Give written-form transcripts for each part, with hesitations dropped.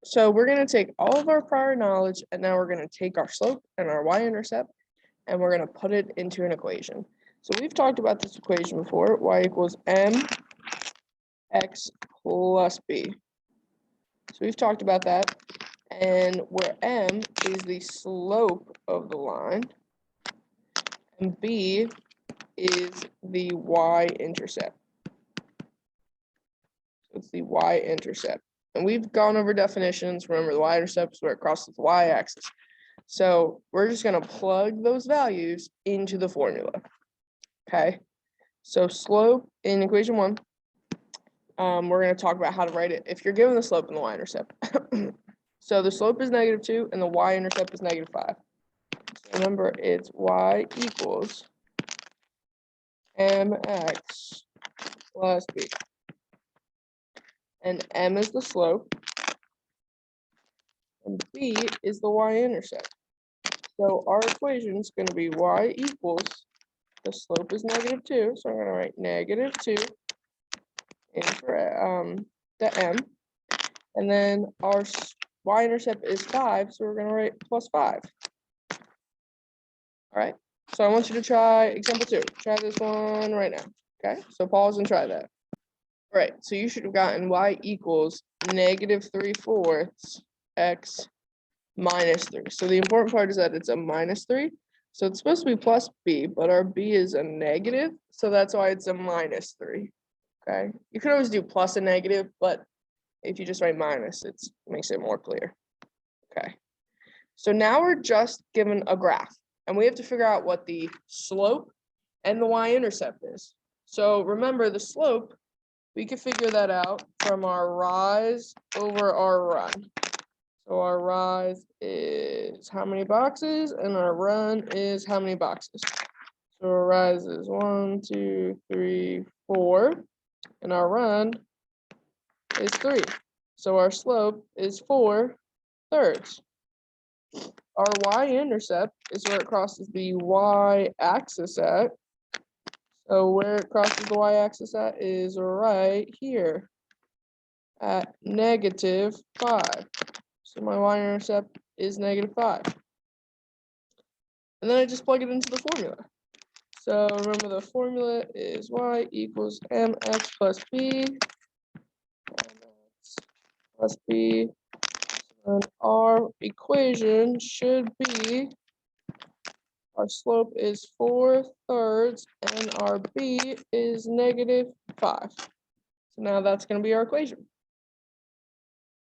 So we're going to take all of our prior knowledge, and now we're going to take our slope and our y-intercept, and we're going to put it into an equation. So we've talked about this equation before, y equals mx plus b. So we've talked about that, and where m is the slope of the line, and b is the y-intercept. So it's the y-intercept. And we've gone over definitions. Remember, the y-intercept is where it crosses the y-axis. So we're just going to plug those values into the formula. Okay. So slope in equation 1, we're going to talk about how to write it if you're given the slope and the y-intercept. So the slope is -2 and the y-intercept is -5. So remember, it's y equals mx plus b. And m is the slope, and b is the y-intercept. So our equation is going to be y equals, the slope is -2, so I'm going to write -2 in for the m, and then our y-intercept is 5, so we're going to write +5. All right, so I want you to try example 2. Try this one right now. Okay, so pause and try that. All right, so you should have gotten y equals -3/4 x minus 3. So the important part is that it's a -3. So it's supposed to be plus b, but our b is a negative. So that's why it's a -3. Okay. You could always do plus and negative, but if you just write minus, it makes it more clear. Okay. So now we're just given a graph, and we have to figure out what the slope and the y-intercept is. So remember, the slope, we can figure that out from our rise over our run. So our rise is how many boxes, and our run is how many boxes. So our rise is 1, 2, 3, 4, and our run is 3. So our slope is 4/3. Our y-intercept is where it crosses the y-axis at. So where it crosses the y-axis at is right here at -5. So my y-intercept is -5. And then I just plug it into the formula. So remember, the formula is y equals mx plus b. Mx plus b. And our equation should be, our slope is 4/3 and our b is -5. So now that's going to be our equation.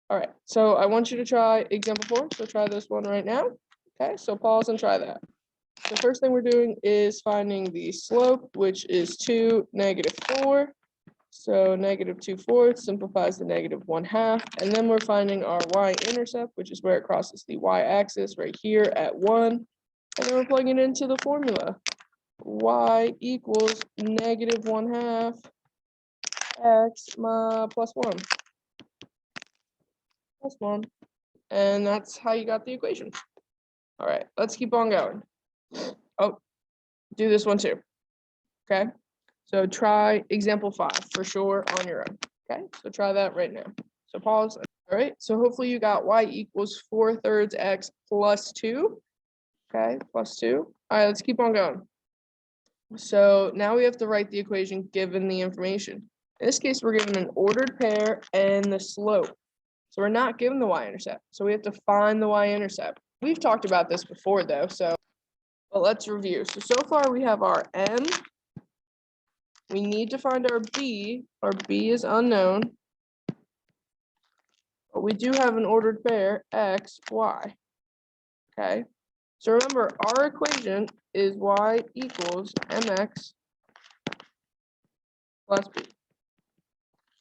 All right, so I want you to try example 4. So try this one right now. Okay, so pause and try that. The first thing we're doing is finding the slope, which is 2, -4. So -2/4 simplifies to -1/2. And then we're finding our y-intercept, which is where it crosses the y-axis right here at 1. And then we're plugging it into the formula. Y equals -1/2 x plus 1. Plus 1. And that's how you got the equation. All right, let's keep on going. Oh, do this one too. Okay, so try example 5 for sure on your own. Okay, so try that right now. So pause. All right, so hopefully you got y equals 4/3 x plus 2. Okay, plus 2. All right, let's keep on going. So now we have to write the equation given the information. In this case, we're given an ordered pair and the slope. So we're not given the y-intercept. So we have to find the y-intercept. We've talked about this before though, but let's review. So far we have our m. We need to find our b. Our b is unknown. But we do have an ordered pair, x, y. Okay. So remember, our equation is y equals mx plus b.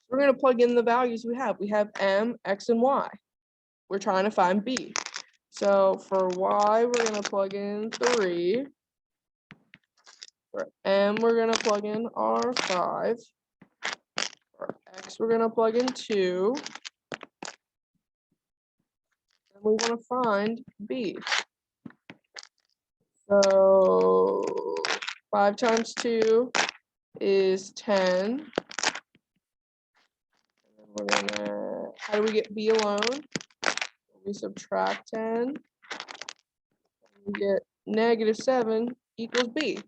We're going to plug in the values we have. We have m, x, and y. We're trying to find b. So for y, we're going to plug in 3. For m, we're going to plug in our 5. For x, we're going to plug in 2. And we want to find b. So 5 times 2 is 10. And then we're gonna, how do we get b alone? we subtract 10, we get -7 equals b.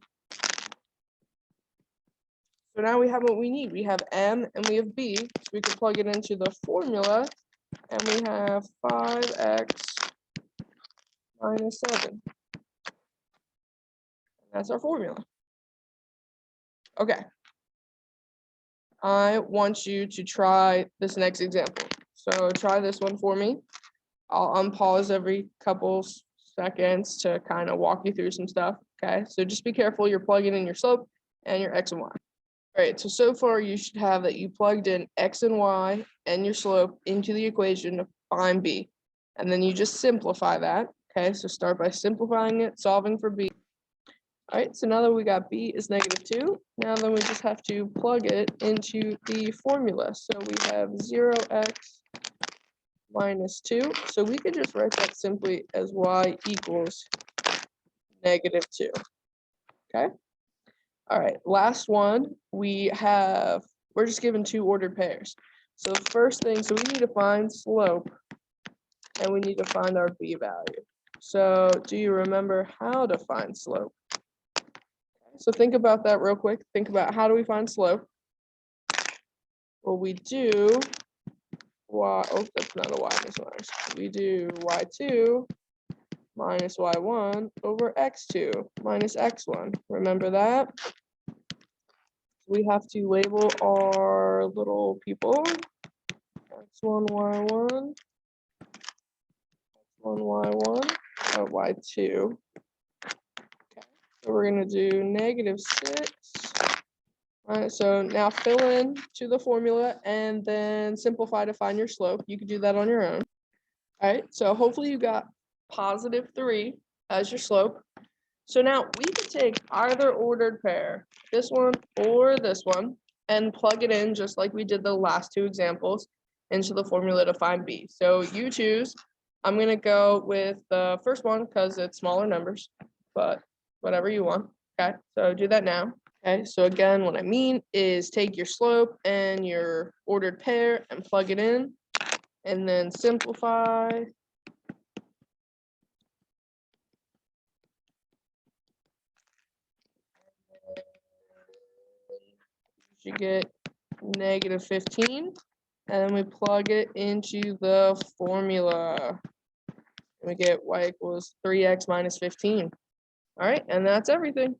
So now we have what we need. We have m and we have b, so we can plug it into the formula, and we have 5x minus 7. That's our formula. Okay. I want you to try this next example. So try this one for me. I'll unpause every couple seconds to kind of walk you through some stuff. Okay, so just be careful. You're plugging in your slope and your x and y. All right, so far you should have that you plugged in x and y and your slope into the equation to find b. And then you just simplify that. Okay, so start by simplifying it, solving for b. All right, so now that we got b is -2, now then we just have to plug it into the formula. So we have 0x minus 2. So we could just write that simply as y equals -2. Okay. All right, last one, we're just given two ordered pairs. So the first thing, so we need to find slope and we need to find our b value. So do you remember how to find slope? So think about that real quick. Think about, how do we find slope? Well, we do y, oh, that's not a y, we do y2 minus y1 over x2 minus x1. Remember that? We have to label our little people. x1, y1, x1, y1, or y2. Okay, so we're going to do -6. All right, so now fill in to the formula and then simplify to find your slope. You could do that on your own. All right, so hopefully you got +3 as your slope. So now we could take either ordered pair, this one or this one, and plug it in just like we did the last two examples into the formula to find b. So you choose. I'm going to go with the first one because it's smaller numbers, but whatever you want. Okay, so do that now. Okay, so again, what I mean is take your slope and your ordered pair and plug it in, and then simplify. You get -15, and then we plug it into the formula. And we get y equals 3x minus 15. All right, and that's everything.